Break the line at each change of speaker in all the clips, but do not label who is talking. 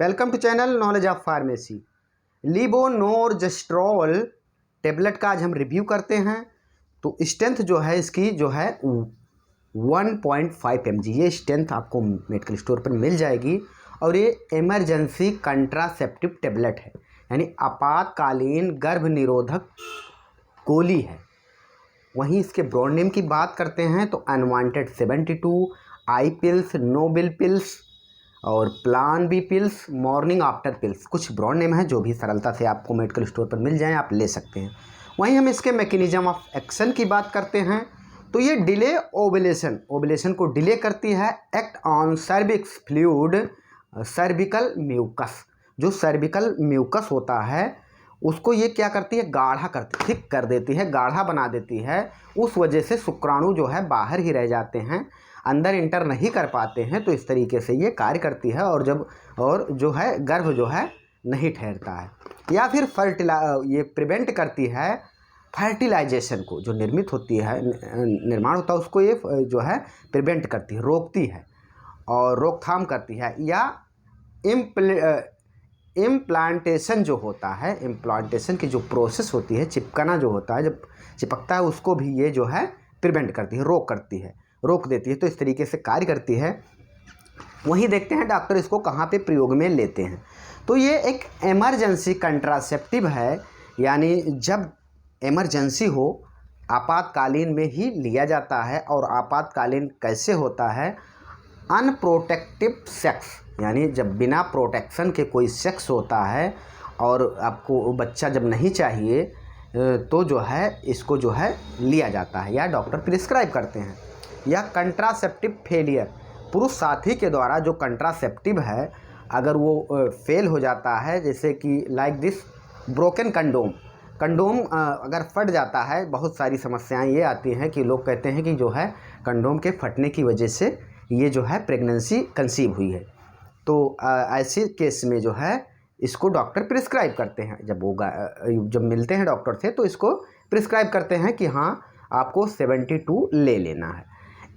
Welcome to channel knowledge of pharmacy. Levonorgestrel tablet का आज हम रिव्यू करते हैं। तो स्ट्रेंथ जो है इसकी जो है 1.5 mg, ये स्ट्रेंथ आपको मेडिकल स्टोर पर मिल जाएगी। और ये इमरजेंसी कंट्रासेप्टिव टेबलेट है, यानी आपातकालीन गर्भ निरोधक गोली है। वहीं इसके ब्रांड नेम की बात करते हैं तो unwanted 72, I pills, noble pills और plan B pills, morning after pills, कुछ ब्रांड नेम है जो भी सरलता से आपको मेडिकल स्टोर पर मिल जाएं, आप ले सकते हैं। वहीं हम इसके मैकेनिज्म ऑफ एक्शन की बात करते हैं तो ये डिले ओवुलेशन को डिले करती है। Act on cervix fluid, cervical mucus, जो सर्विकल म्यूकस होता है उसको ये क्या करती है, गाढ़ा करती, थिक कर देती है, गाढ़ा बना देती है। उस वजह से शुक्राणु जो है बाहर ही रह जाते हैं, अंदर इंटर नहीं कर पाते हैं। तो इस तरीके से ये कार्य करती है और जो है गर्भ जो है नहीं ठहरता है। या फिर ये प्रिवेंट करती है फर्टिलाइजेशन को, जो निर्मित होती है, निर्माण होता है, उसको ये जो है प्रिवेंट करती है, रोकती है और रोकथाम करती है। या इम्प्लांटेशन जो होता है, इम्प्लांटेशन की जो प्रोसेस होती है, चिपकना जो होता है, जब चिपकता है उसको भी ये जो है प्रिवेंट करती है, रोक देती है। तो इस तरीके से कार्य करती है। वहीं देखते हैं डॉक्टर इसको कहाँ पे प्रयोग में लेते हैं। तो ये एक इमरजेंसी कंट्रासेप्टिव है, यानी जब इमरजेंसी हो, आपातकालीन में ही लिया जाता है। और आपातकालीन कैसे होता है, अनप्रोटेक्टिव सेक्स, यानी जब बिना प्रोटेक्शन के कोई सेक्स होता है और आपको बच्चा जब नहीं चाहिए तो जो है इसको जो है लिया जाता है या डॉक्टर प्रिस्क्राइब करते हैं। या कंट्रासेप्टिव फेलियर, पुरुष साथी के द्वारा जो कंट्रासेप्टिव है अगर वो फेल हो जाता है, जैसे कि लाइक दिस ब्रोकन कंडोम अगर फट जाता है, बहुत सारी समस्याएं ये आती हैं कि लोग कहते हैं कि जो है कंडोम के फटने की वजह से ये जो है प्रेगनेंसी कंसीव हुई है। तो ऐसे केस में जो है इसको डॉक्टर प्रिस्क्राइब करते हैं। जब मिलते हैं डॉक्टर से तो इसको प्रिस्क्राइब करते हैं कि हाँ आपको 72 ले लेना है।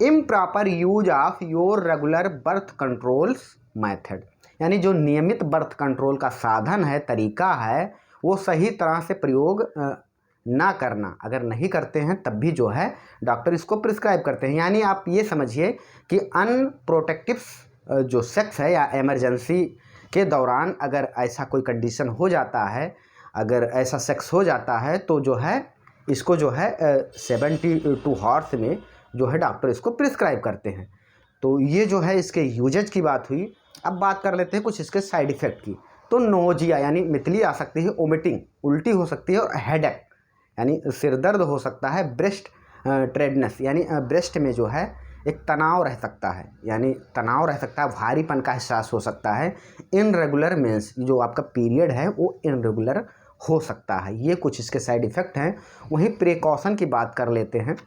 Improper use of your regular birth controls method, यानी जो नियमित बर्थ कंट्रोल का साधन है, तरीका है, वो सही तरह से प्रयोग ना करना, अगर नहीं करते हैं तब भी जो है डॉक्टर इसको प्रिस्क्राइब करते हैं। यानी आप ये समझिए कि अनप्रोटेक्टिव जो सेक्स है या इमरजेंसी के दौरान अगर ऐसा कोई कंडीशन हो जाता है, अगर ऐसा सेक्स हो जाता है तो जो है इसको जो है 72 हॉर्स में जो है डॉक्टर इसको प्रिस्क्राइब करते हैं। तो ये जो है इसके यूजेज की बात हुई। अब बात कर लेते हैं कुछ इसके साइड इफ़ेक्ट की। तो नोजिया यानी मितली आ सकती है, वोमिटिंग, उल्टी हो सकती है, और हेडेक यानी सिरदर्द हो सकता है, ब्रेस्ट ट्रेडनेस यानी ब्रेस्ट में जो है एक तनाव रह सकता है, यानी तनाव रह सकता है, भारीपन का एहसास हो सकता है। इनरेगुलर मेंस, जो आपका पीरियड है वो इनरेगुलर हो सकता है। ये कुछ इसके साइड इफ़ेक्ट हैं। वहीं प्रिकॉशन की बात कर लेते हैं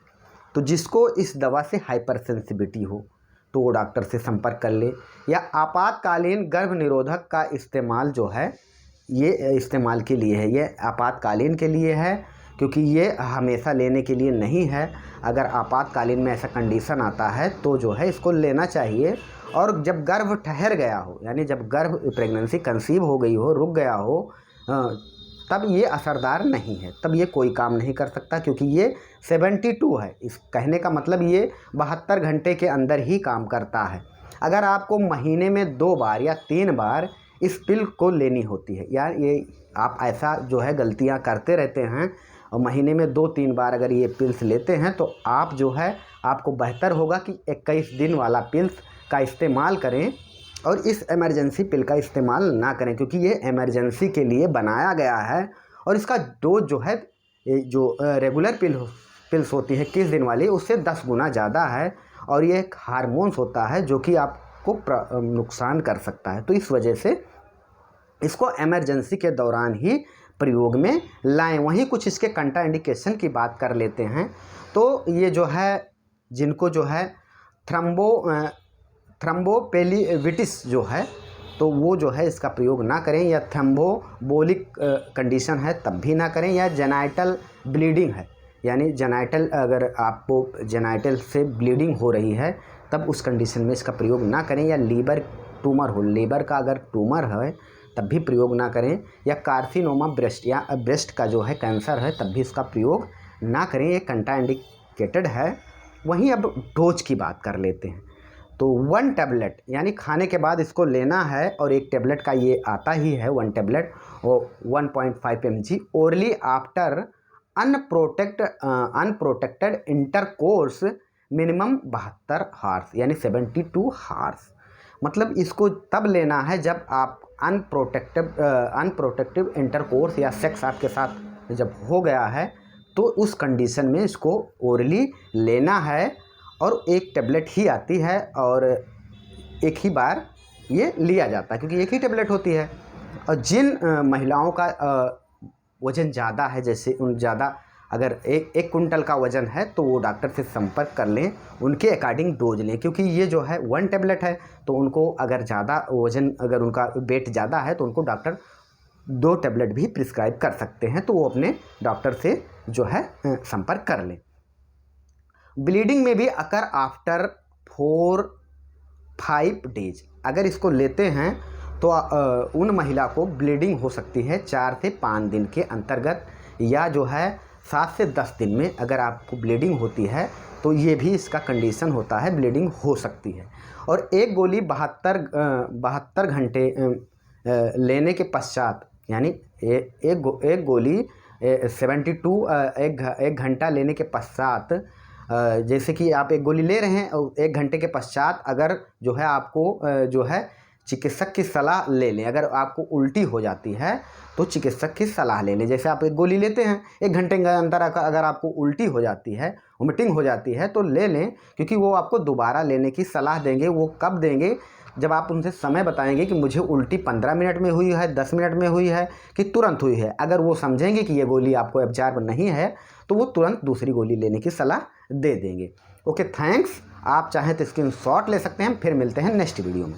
तो जिसको इस दवा से हाइपर सेंसिटिविटी हो तो वो डॉक्टर से संपर्क कर ले। या आपातकालीन गर्भ निरोधक का इस्तेमाल जो है ये इस्तेमाल के लिए है, ये आपातकालीन के लिए है, क्योंकि ये हमेशा लेने के लिए नहीं है। अगर आपातकालीन में ऐसा कंडीशन आता है तो जो है इसको लेना चाहिए। और जब गर्भ ठहर गया हो, यानी जब गर्भ प्रेगनेंसी कंसीव हो गई हो, रुक गया हो, तब ये असरदार नहीं है, तब ये कोई काम नहीं कर सकता, क्योंकि ये 72 है। इस कहने का मतलब ये 72 घंटे के अंदर ही काम करता है। अगर आपको महीने में 2 बार या 3 बार इस पिल को लेनी होती है, या ये आप ऐसा जो है गलतियां करते रहते हैं और महीने में 2-3 बार अगर ये पिल्स लेते हैं तो आप जो है आपको बेहतर होगा कि 21 दिन वाला पिल्स का इस्तेमाल करें और इस इमरजेंसी पिल का इस्तेमाल ना करें, क्योंकि ये इमरजेंसी के लिए बनाया गया है। और इसका डोज जो है जो रेगुलर पिल्स होती है 21 दिन वाली, उससे 10 गुना ज़्यादा है। और ये एक हार्मोन्स होता है जो कि आपको नुकसान कर सकता है। तो इस वजह से इसको इमरजेंसी के दौरान ही प्रयोग में लाएं। वहीं कुछ इसके कंट्रा इंडिकेशन की बात कर लेते हैं। तो ये जो है जिनको जो है थ्रम्बोपेलिविटिस जो है तो वो जो है इसका प्रयोग ना करें। या थ्रम्बोबोलिक कंडीशन है तब भी ना करें। या जेनाइटल ब्लीडिंग है, यानी जेनाइटल, अगर आपको जेनाइटल से ब्लीडिंग हो रही है तब उस कंडीशन में इसका प्रयोग ना करें। या लीवर ट्यूमर हो, लीवर का अगर ट्यूमर है तब भी प्रयोग ना करें, या कार्सिनोमा ब्रेस्ट या ब्रेस्ट का जो है कैंसर है तब भी इसका प्रयोग ना करें, ये कंट्राइंडिकेटेड है। वहीं अब डोज की बात कर लेते हैं। तो 1 टैबलेट यानी खाने के बाद इसको लेना है, और 1 टैबलेट का ये आता ही है 1 टैबलेट, और 1.5 mg orally after unprotected intercourse minimum 72 hours यानी 72 हार्स। मतलब इसको तब लेना है जब आप अनप्रोटेक्टिव इंटरकोर्स या सेक्स आपके साथ जब हो गया है, तो उस कंडीशन में इसको ओरली लेना है। और 1 टैबलेट ही आती है और एक ही बार ये लिया जाता है, क्योंकि एक ही टैबलेट होती है। और जिन महिलाओं का वज़न ज़्यादा है, जैसे ज़्यादा अगर एक कुंटल का वज़न है, तो वो डॉक्टर से संपर्क कर लें, उनके अकॉर्डिंग डोज लें, क्योंकि ये जो है 1 टैबलेट है, तो उनको अगर ज़्यादा वज़न, अगर उनका वेट ज़्यादा है तो उनको डॉक्टर 2 टैबलेट भी प्रिस्क्राइब कर सकते हैं, तो वो अपने डॉक्टर से जो है संपर्क कर लें। ब्लीडिंग में भी अकर आफ्टर 4-5 डेज, अगर इसको लेते हैं तो उन महिला को ब्लीडिंग हो सकती है 4 से 5 दिन के अंतर्गत, या जो है 7 से 10 दिन में अगर आपको ब्लीडिंग होती है तो ये भी इसका कंडीशन होता है, ब्लीडिंग हो सकती है। और एक गोली 72 घंटे लेने के पश्चात, यानी एक गोली 72 एक घंटा लेने के पश्चात, जैसे कि आप एक गोली ले रहे हैं और 1 घंटे के पश्चात अगर जो है आपको जो है चिकित्सक की सलाह ले लें। अगर आपको उल्टी हो जाती है तो चिकित्सक की सलाह ले लें। जैसे आप एक गोली लेते हैं, 1 घंटे के अंदर अगर आपको उल्टी हो जाती है, वोमिटिंग हो जाती है, तो ले लें, क्योंकि वो आपको दोबारा लेने की सलाह देंगे। वो कब देंगे? जब आप उनसे समय बताएंगे कि मुझे उल्टी 15 मिनट में हुई है, 10 मिनट में हुई है कि तुरंत हुई है। अगर वो समझेंगे कि ये गोली आपको एब्जॉर्ब नहीं है तो वो तुरंत दूसरी गोली लेने की सलाह दे देंगे। Okay, thanks. आप चाहें तो स्क्रीनशॉट ले सकते हैं। फिर मिलते हैं नेक्स्ट वीडियो में।